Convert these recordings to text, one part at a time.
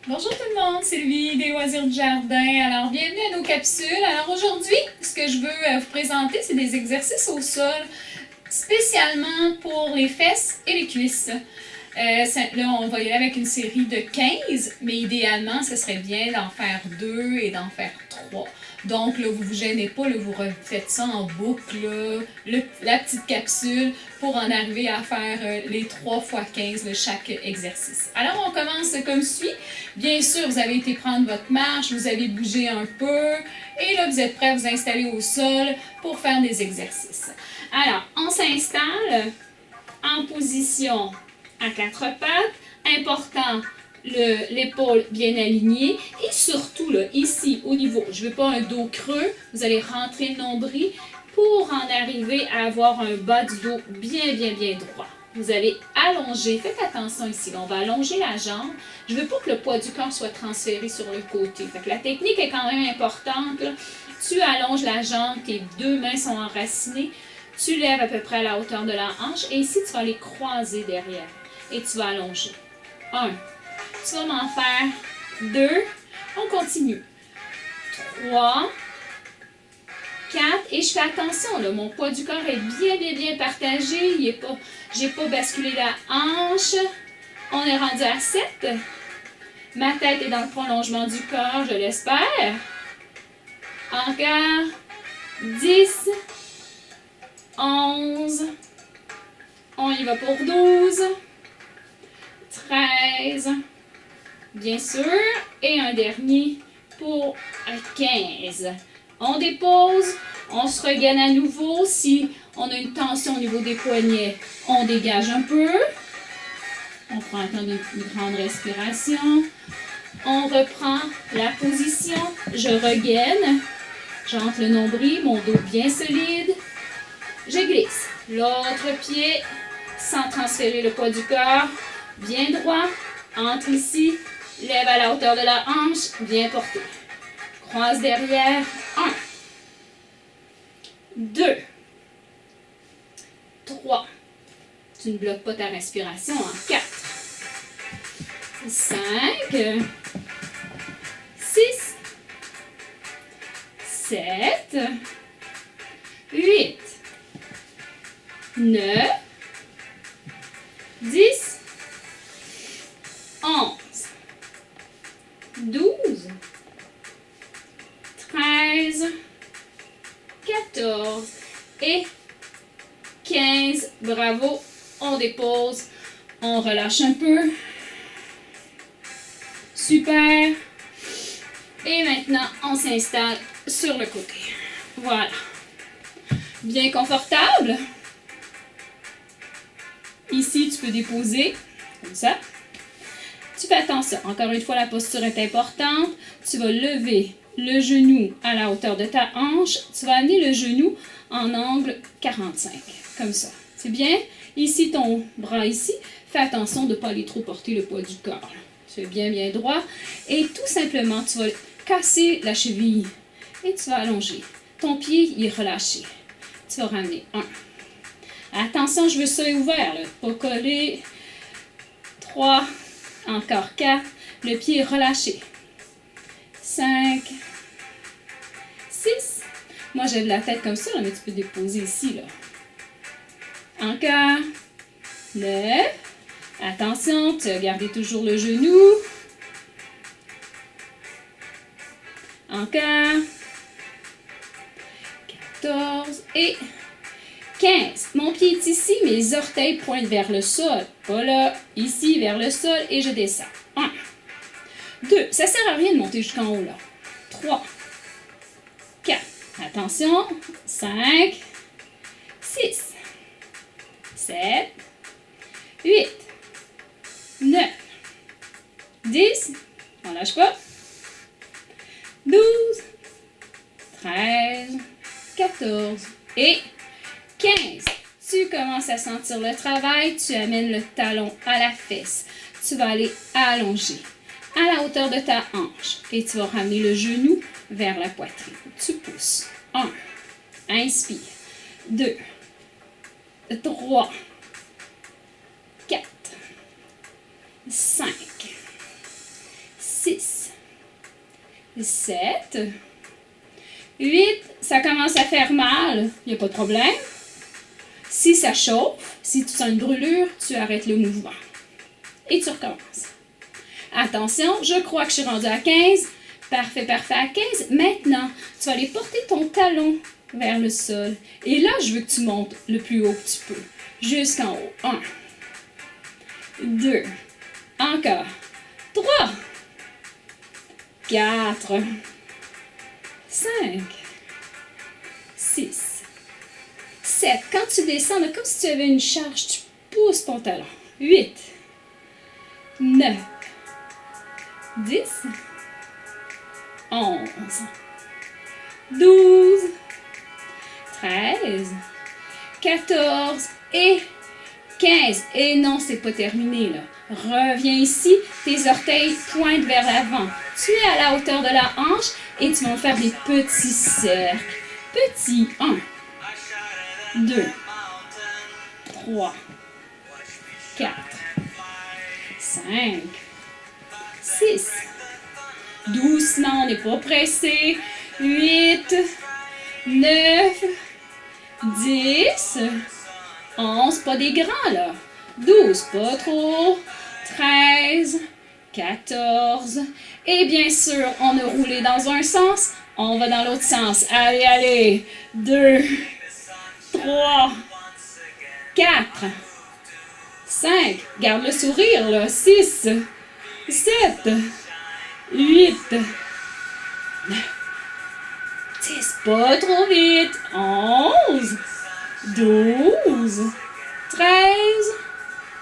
Bonjour tout le monde, Sylvie des Loisirs du Jardin. Alors, bienvenue à nos capsules. Alors aujourd'hui, ce que je veux vous présenter, c'est des exercices au sol, spécialement pour les fesses et les cuisses. Là, on va y aller avec une série de 15, mais idéalement, ce serait bien d'en faire 2 et d'en faire 3. Donc, là, vous ne vous gênez pas, là, vous refaites ça en boucle, là, la petite capsule, pour en arriver à faire les 3 x 15 de chaque exercice. Alors, on commence comme suit. Bien sûr, vous avez été prendre votre marche, vous avez bougé un peu, et là, vous êtes prêt à vous installer au sol pour faire des exercices. Alors, on s'installe en position à 4 pattes. Important, l'épaule bien alignée. Et surtout, là, ici, au niveau, je ne veux pas un dos creux, vous allez rentrer le nombril pour en arriver à avoir un bas du dos bien droit. Vous allez allonger, faites attention ici, on va allonger la jambe. Je ne veux pas que le poids du corps soit transféré sur le côté. Fait que la technique est quand même importante. Là. Tu allonges la jambe, tes deux mains sont enracinées. Tu lèves à peu près à la hauteur de la hanche et ici, tu vas les croiser derrière et tu vas allonger. 1. Tu vas m'en faire 2. On continue. 3. 4. Et je fais attention, là, mon poids du corps est bien partagé. Je n'ai pas basculé la hanche. On est rendu à 7. Ma tête est dans le prolongement du corps, je l'espère. Encore. 10. 11. On y va pour 12. 13. Bien sûr. Et un dernier pour 15. On dépose. On se regaine à nouveau. Si on a une tension au niveau des poignets, on dégage un peu. On prend un temps d'une grande respiration. On reprend la position. Je regaine. J'entre le nombril, mon dos bien solide. Je glisse. L'autre pied, sans transférer le poids du corps, bien droit. Entre ici. Lève à la hauteur de la hanche, bien porté. Croise derrière. 1. 2. 3. Tu ne bloques pas ta respiration en 4. 5. 6. 7. 8. 9. 10. 11. 12. 13. 14. Et 15. Bravo. On dépose. On relâche un peu. Super. Et maintenant, on s'installe sur le côté. Voilà. Bien confortable. Ici, tu peux déposer comme ça. Tu fais attention. Encore une fois, la posture est importante. Tu vas lever le genou à la hauteur de ta hanche. Tu vas amener le genou en angle 45. Comme ça. C'est bien? Ici, ton bras ici. Fais attention de ne pas aller trop porter le poids du corps. Tu es bien droit. Et tout simplement, tu vas casser la cheville. Et tu vas allonger. Ton pied, il est relâché. Tu vas ramener 1. Attention, je veux ça ouvert. Là. Pas collé. 3. Encore 4. Le pied est relâché. 5. 6. Moi, j'ai de la tête comme ça, là, mais tu peux déposer ici. Là. Encore. 9. Attention, tu as gardé toujours le genou. Encore. 14. Et 15. Mon pied est ici, mes orteils pointent vers le sol. Pas là, ici, vers le sol, et je descends. 1. 2. Ça ne sert à rien de monter jusqu'en haut, là. 3. 4. Attention. 5. 6. 7. 8. 9. 10. On lâche pas. 12. 13. 14. Et 15. Tu commences à sentir le travail. Tu amènes le talon à la fesse. Tu vas aller allonger à la hauteur de ta hanche. Et tu vas ramener le genou vers la poitrine. Tu pousses. 1. Inspire. 2. 3. 4. 5. 6, 7, 8, ça commence à faire mal, il n'y a pas de problème. Si ça chauffe, si tu sens une brûlure, tu arrêtes le mouvement. Et tu recommences. Attention, je crois que je suis rendue à 15. Parfait, parfait, à 15. Maintenant, tu vas aller porter ton talon vers le sol. Et là, je veux que tu montes le plus haut que tu peux. Jusqu'en haut. 1, 2, encore. 3, 4, 5, 6, 7. Quand tu descends, là, comme si tu avais une charge, tu pousses ton talon. 8, 9, 10, 11, 12, 13, 14 et 15. Et non, c'est pas terminé, là. Reviens ici, tes orteils pointent vers l'avant. Tu es à la hauteur de la hanche et tu vas faire des petits cercles. Petits. 1, 2, 3, 4, 5, 6. Doucement, on n'est pas pressé. 8, 9, 10, 11, pas des grands là. 12, pas trop. 13, 14. Et bien sûr, on a roulé dans un sens, on va dans l'autre sens. Allez, allez. 2, 3, 4, 5. Garde le sourire là. 6, 7, 8, 9, 10, pas trop vite. 11, 12, 13,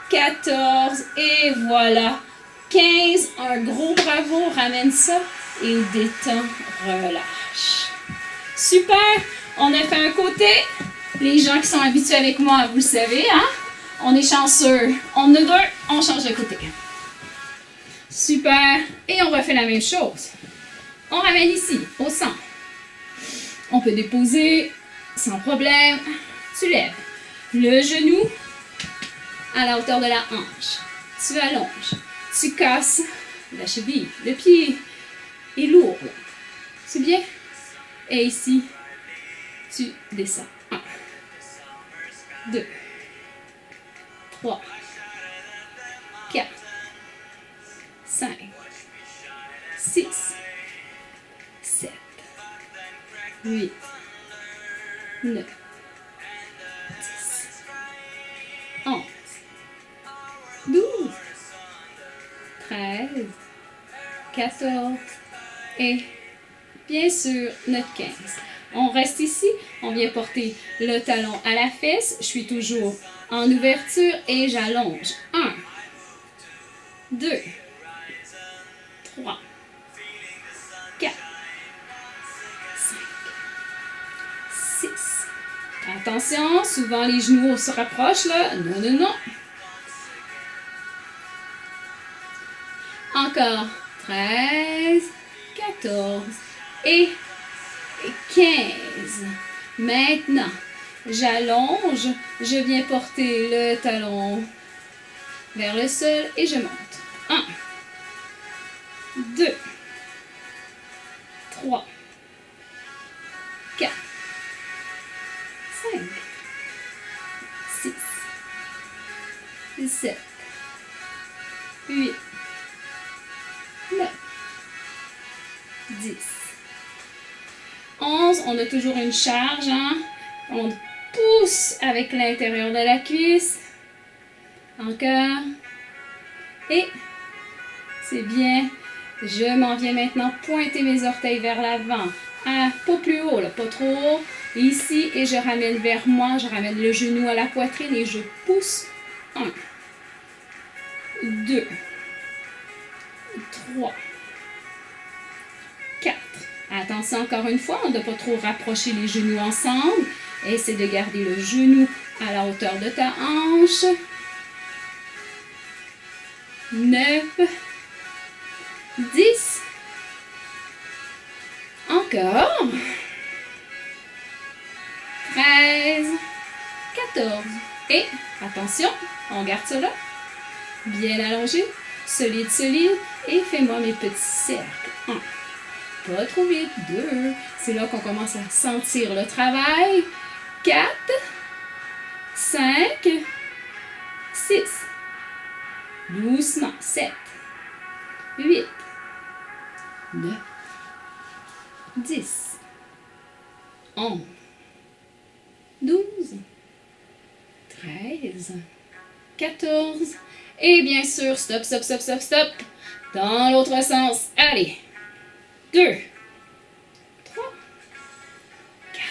14 et voilà. 15, un gros bravo, ramène ça et détends, relâche. Super, on a fait un côté. Les gens qui sont habitués avec moi, vous le savez, hein? On est chanceux. On a deux, on change de côté. Super, et on refait la même chose. On ramène ici, au centre. On peut déposer sans problème. Tu lèves le genou à la hauteur de la hanche. Tu allonges. Tu casses la cheville. Le pied est lourd. C'est bien? Et ici, tu descends. 1, 2, 3, 4, 5, 6, 7, 8, 9, 10, 11, 12, 13, 14 et bien sûr notre 15. On reste ici, on vient porter le talon à la fesse. Je suis toujours en ouverture et j'allonge. 1, 2, 3, 4, 5, 6. Attention, souvent les genoux se rapprochent là. Non, non, non. Encore 13, 14 et 15. Maintenant, j'allonge, je viens porter le talon vers le sol et je monte. 1, 2, 3, 4, 5, 6, 7, 8, 9, 10, 11. On a toujours une charge. Hein? On pousse avec l'intérieur de la cuisse. Encore. Et c'est bien. Je m'en viens maintenant pointer mes orteils vers l'avant. Ah, pas plus haut, là, pas trop haut. Ici, et je ramène vers moi. Je ramène le genou à la poitrine et je pousse. 1, 2, 3, 4. Attention, encore une fois, on ne doit pas trop rapprocher les genoux ensemble. Essaie de garder le genou à la hauteur de ta hanche. 9, 10. Encore. 13, 14. Et, attention, on garde ça là. Bien allongé. Solide, solide. Et fais-moi mes petits cercles. 1. Pas trop vite. 2. C'est là qu'on commence à sentir le travail. 4. 5. 6. Doucement. 7. 8. 9. 10. 11. 12. 13. 14. Et bien sûr, stop, stop, stop, stop, stop. Dans l'autre sens. Allez. 2. 3. 4.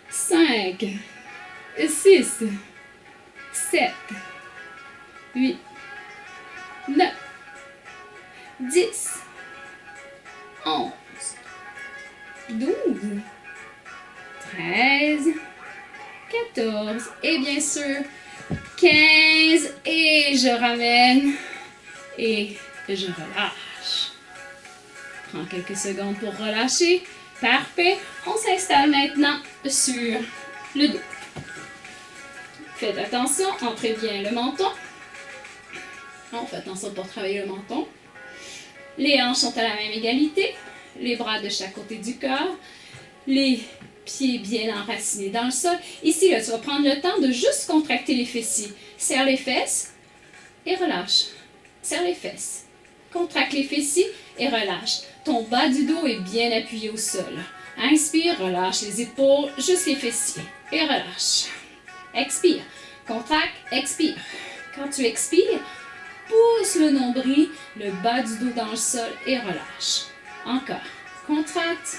5. 6. 7. 8. 9. 10. 11. 12. 13. 14. Et bien sûr, 15. Et je ramène. Et je relâche. Prends quelques secondes pour relâcher. Parfait. On s'installe maintenant sur le dos. Faites attention, entrez bien le menton. On fait attention pour travailler le menton. Les hanches sont à la même égalité. Les bras de chaque côté du corps. Les pieds bien enracinés dans le sol. Ici, là, tu vas prendre le temps de juste contracter les fessiers. Serre les fesses et relâche. Serre les fesses. Contracte les fessiers et relâche. Ton bas du dos est bien appuyé au sol. Inspire, relâche les épaules, juste les fessiers. Et relâche. Expire. Contracte, expire. Quand tu expires, pousse le nombril, le bas du dos dans le sol et relâche. Encore. Contracte.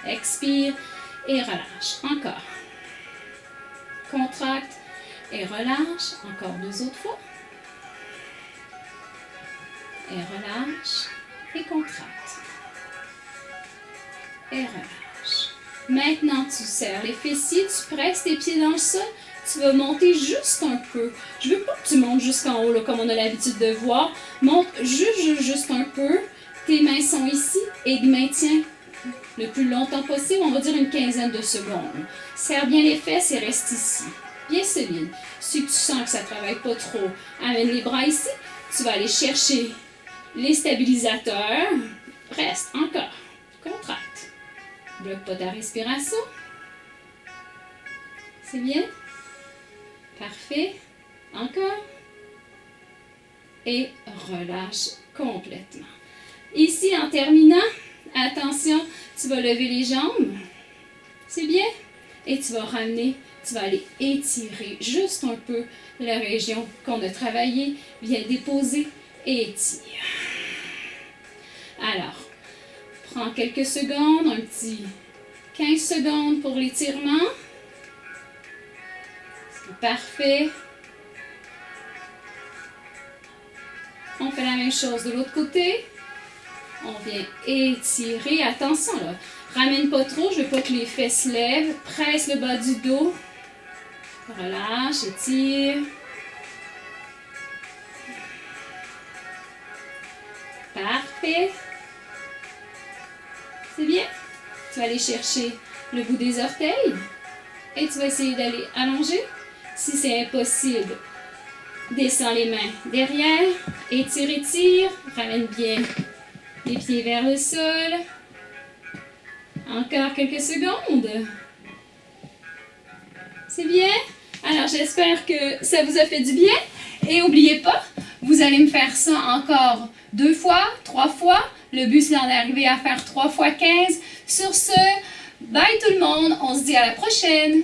Expire et relâche. Encore. Contracte et relâche. Encore 2 autres fois. Et relâche. Et contracte. Et relâche. Maintenant, tu serres les fessiers, tu presses tes pieds dans le sol. Tu vas monter juste un peu. Je ne veux pas que tu montes jusqu'en haut, là, comme on a l'habitude de voir. Monte juste un peu. Tes mains sont ici et maintiens le plus longtemps possible, on va dire une quinzaine de secondes. Serre bien les fesses et reste ici. Bien solide. Si tu sens que ça ne travaille pas trop, amène les bras ici. Tu vas aller chercher les stabilisateurs. Reste encore. Contracte. Bloque pas ta respiration. C'est bien? Parfait. Encore. Et relâche complètement. Ici, en terminant, attention, tu vas lever les jambes. C'est bien? Et tu vas ramener, tu vas aller étirer juste un peu la région qu'on a travaillée. Viens déposer et étire. Alors, prends quelques secondes, un petit 15 secondes pour l'étirement. C'est parfait. On fait la même chose de l'autre côté. On vient étirer. Attention là, ramène pas trop, je veux pas que les fesses lèvent. Presse le bas du dos. Relâche, étire. Parfait. C'est bien. Tu vas aller chercher le bout des orteils et tu vas essayer d'aller allonger. Si c'est impossible, descends les mains derrière. Étire, étire. Ramène bien les pieds vers le sol. Encore quelques secondes. C'est bien? Alors, j'espère que ça vous a fait du bien. Et n'oubliez pas, vous allez me faire ça encore 2 fois, 3 fois. Le but, c'est d'en arriver à faire 3 fois 15. Sur ce, bye tout le monde. On se dit à la prochaine.